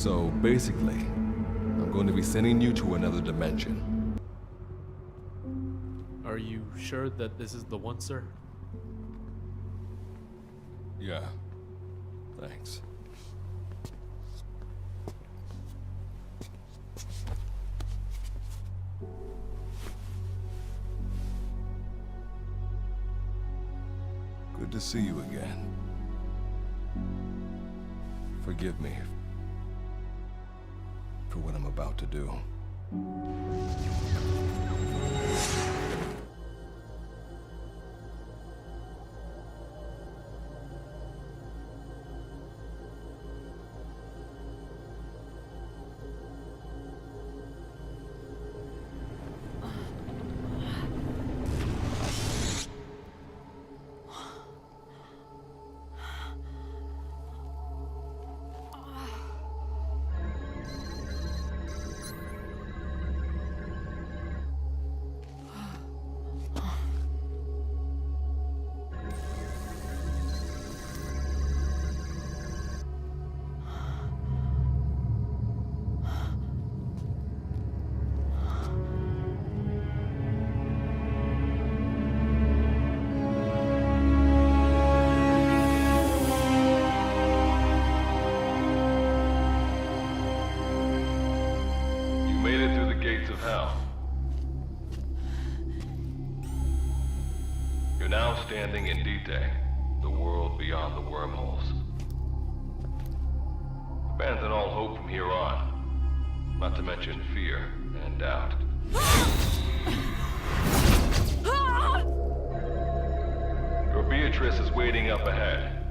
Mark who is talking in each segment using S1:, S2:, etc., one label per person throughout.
S1: So basically, I'm going to be sending you to another dimension.
S2: Are you sure that this is the one, sir?
S1: Yeah. Thanks. Good to see you again. Forgive me for what I'm about to do. Now standing in Dite, the world beyond the wormholes. Abandon all hope from here on, not to mention fear and doubt. Your Beatrice is waiting up ahead.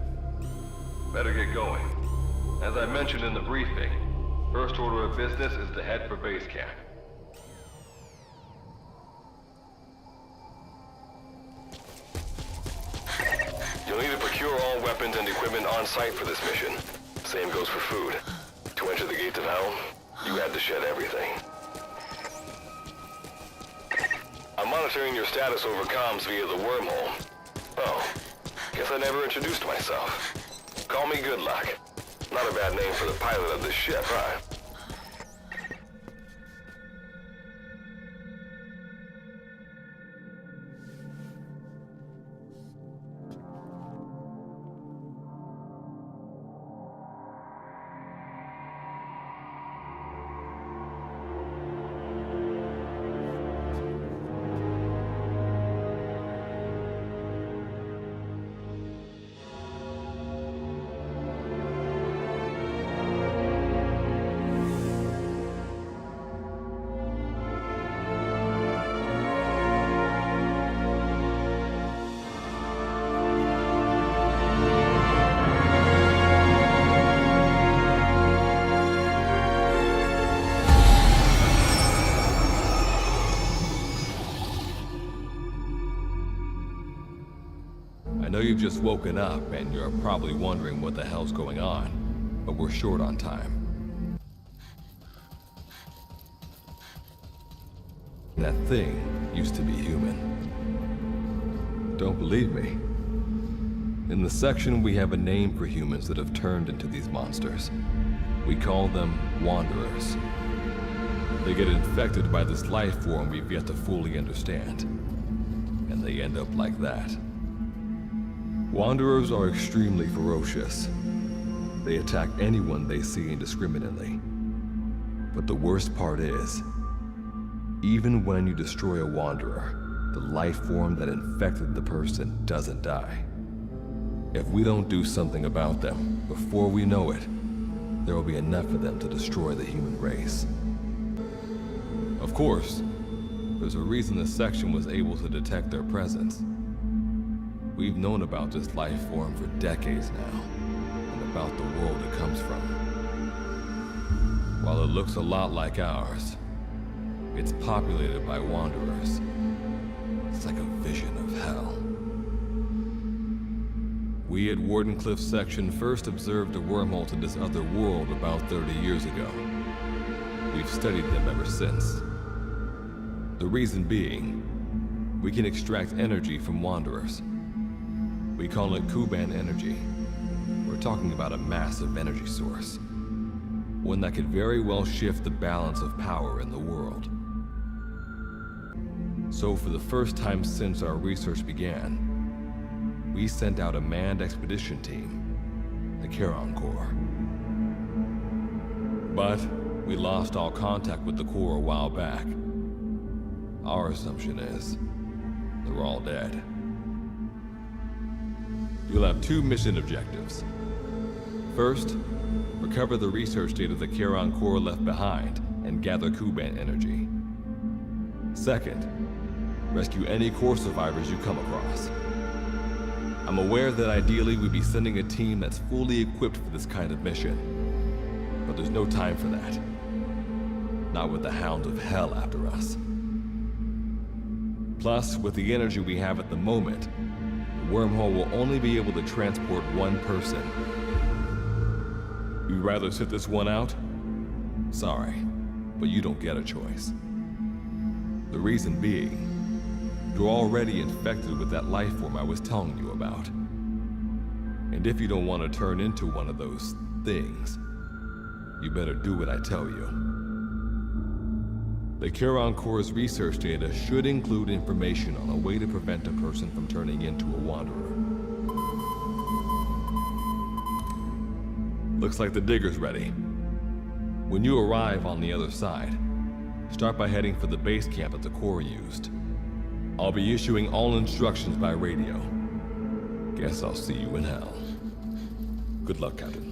S1: Better get going. As I mentioned in the briefing, first order of business is to head for base camp. You'll need to procure all weapons and equipment on site for this mission. Same goes for food. To enter the gates of hell, you had to shed everything. I'm monitoring your status over comms via the wormhole. Oh, guess I never introduced myself. Call me Good Luck. Not a bad name for the pilot of this ship, huh? I know you've just woken up and you're probably wondering what the hell's going on, but we're short on time. That thing used to be human. Don't believe me? In the section, we have a name for humans that have turned into these monsters. We call them Wanderers. They get infected by this life form we've yet to fully understand, and they end up like that. Wanderers are extremely ferocious. They attack anyone they see indiscriminately. But the worst part is, even when you destroy a Wanderer, the life form that infected the person doesn't die. If we don't do something about them, before we know it, there will be enough of them to destroy the human race. Of course, there's a reason this section was able to detect their presence. We've known about this life form for decades now, and about the world it comes from. While it looks a lot like ours, it's populated by Wanderers. It's like a vision of hell. We at Wardenclyffe Section first observed a wormhole to this other world about 30 years ago. We've studied them ever since. The reason being, we can extract energy from Wanderers. We call it Kuban energy. We're talking about a massive energy source. one that could very well shift the balance of power in the world. So for the first time since our research began, we sent out a manned expedition team, the Charon Corps. But we lost all contact with the Corps a while back. Our assumption is they're all dead. You'll have two mission objectives. First, recover the research data the Charon Corps left behind and gather Kuban energy. Second, rescue any Corps survivors you come across. I'm aware that ideally we'd be sending a team that's fully equipped for this kind of mission, but there's no time for that. Not with the hounds of hell after us. Plus, with the energy we have at the moment, the wormhole will only be able to transport one person. You'd rather sit this one out? Sorry, but you don't get a choice. The reason being, you're already infected with that life form I was telling you about. And if you don't want to turn into one of those things, you better do what I tell you. The Charon Corps' research data should include information on a way to prevent a person from turning into a wanderer. Looks like the digger's ready. When you arrive on the other side, start by heading for the base camp that the Corps used. I'll be issuing all instructions by radio. Guess I'll see you in hell. Good luck, Captain.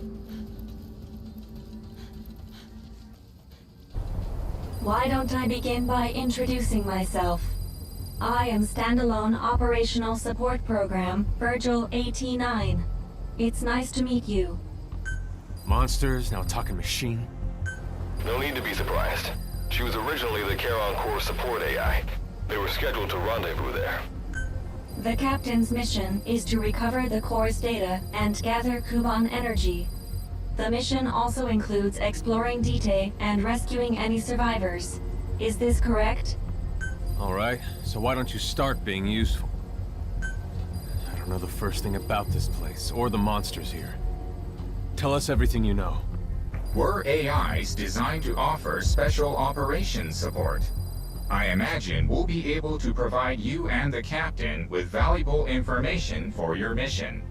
S3: Why don't I begin by introducing myself? I am Standalone Operational Support Program, Virgil AT9. It's nice to meet you.
S4: Monsters, now talking machine.
S1: No need to be surprised. She was originally the Charon Corps support AI. They were scheduled to rendezvous there.
S3: The Captain's mission is to recover the Corps' data and gather Kuban energy. The mission also includes exploring Dite and rescuing any survivors. Is this correct?
S4: Alright, so why don't you start being useful? I don't know the first thing about this place, or the monsters here. Tell us everything you know.
S5: We're AIs designed to offer special operations support. I imagine we'll be able to provide you and the Captain with valuable information for your mission.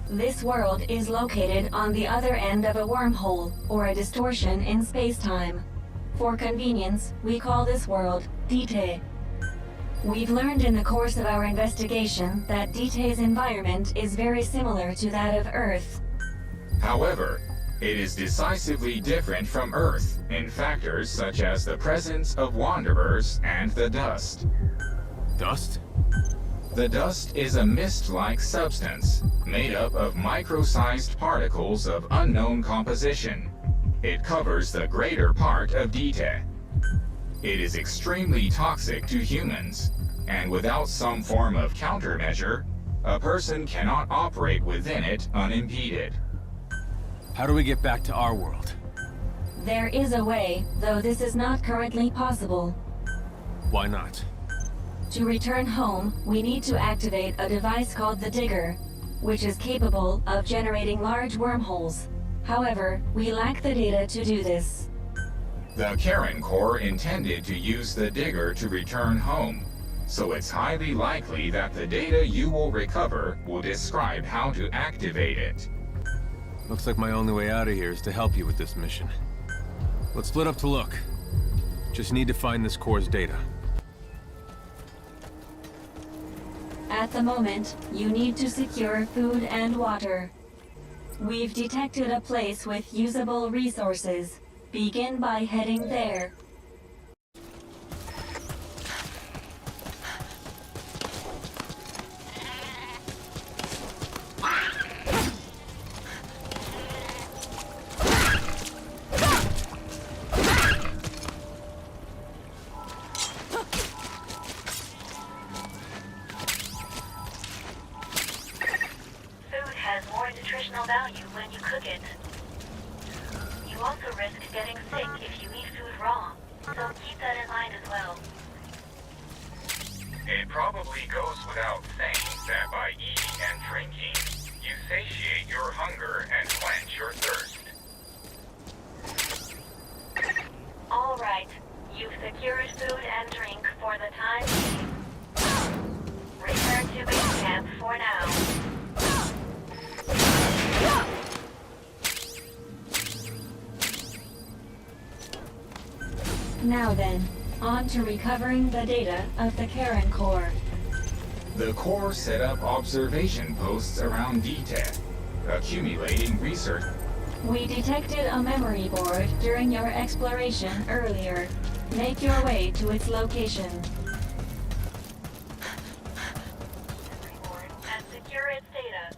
S3: This world is located on the other end of a wormhole, or a distortion in space-time. For convenience, we call this world Dite. We've learned in the course of our investigation that Dite's environment is very similar to that of Earth.
S5: However, it is decisively different from Earth in factors such as the presence of wanderers and the dust.
S4: Dust?
S5: The dust is a mist-like substance made up of micro-sized particles of unknown composition. It covers the greater part of Dite. It is extremely toxic to humans, and without some form of countermeasure, a person cannot operate within it unimpeded.
S4: How do we get back to our world?
S3: There is a way, though this is not currently possible.
S4: Why not?
S3: To return home, we need to activate a device called the Digger, which is capable of generating large wormholes. However, we lack the data to do this.
S5: The Charon Corps intended to use the Digger to return home, so it's highly likely that the data you will recover will describe how to activate it.
S4: Looks like my only way out of here is to help you with this mission. Let's split up to look. Just need to find this Corps' data.
S3: At the moment, you need to secure food and water. We've detected a place with usable resources. Begin by heading there.
S6: nutritional value when you cook it. You also risk getting sick if you eat food raw, so keep that in mind as well.
S5: It probably goes without saying that by eating and drinking, you satiate your hunger and quench your thirst.
S6: You've secured food and drink for the time being. Return to base camp for now.
S3: Now then, on to recovering the data of the Karen core.
S5: The core set up observation posts around Dite, accumulating research.
S3: We detected a memory board during your exploration earlier. Make your way to its location.
S6: And secure its data.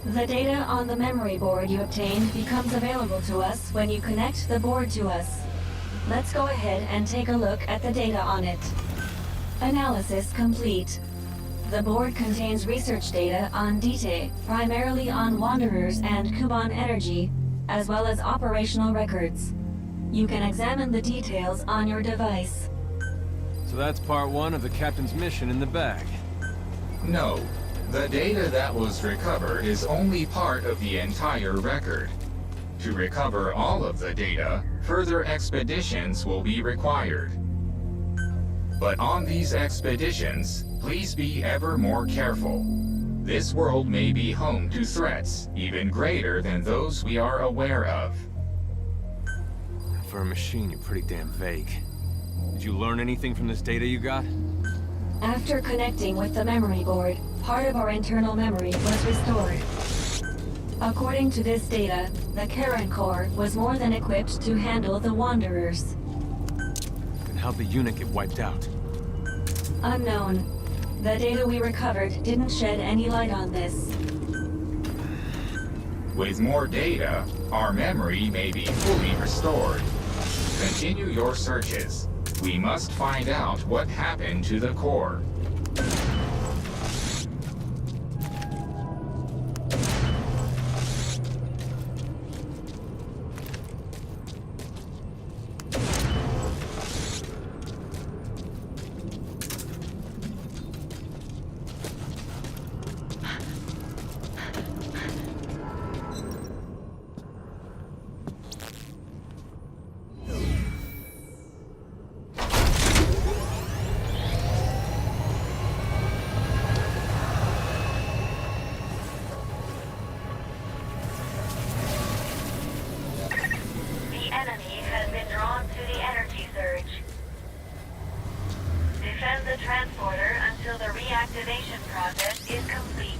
S3: The data on the memory board you obtained becomes available to us when you connect the board to us. Let's go ahead and take a look at the data on it. Analysis complete. The board contains research data on Dite, primarily on Wanderers and Kuban energy, as well as operational records. You can examine the details on your device.
S4: So that's part one of the captain's mission in the bag.
S5: No, the data that was recovered is only part of the entire record. To recover all of the data, further expeditions will be required. But on these expeditions, please be ever more careful. This world may be home to threats even greater than those we are aware of.
S4: For a machine, you're pretty damn vague. Did you learn anything from this data you got?
S3: After connecting with the memory board, part of our internal memory was restored. According to this data, the Karen core was more than equipped to handle the Wanderers.
S4: Then how'd the unit get wiped out?
S3: Unknown. The data we recovered didn't shed any light on this.
S5: With more data, our memory may be fully restored. Continue your searches. We must find out what happened to the core.
S6: The enemy has been drawn to the energy surge. Defend the transporter until the reactivation process is complete.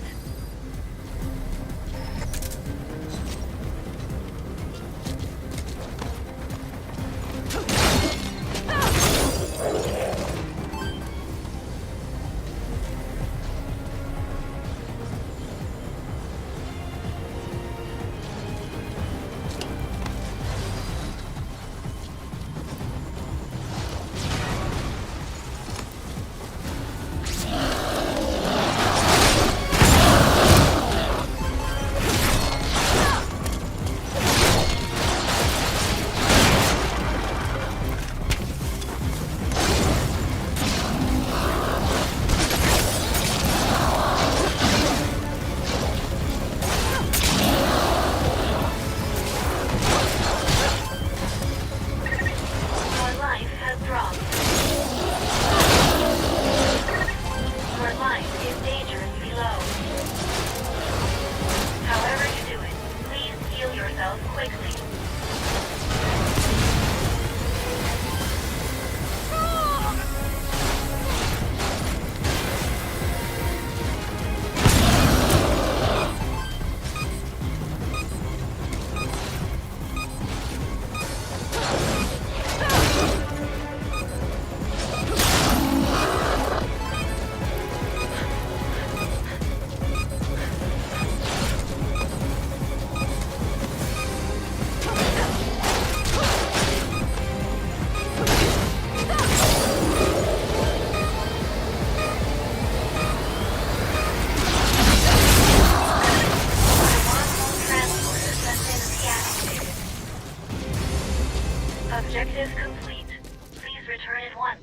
S6: Objective complete. Please return at once.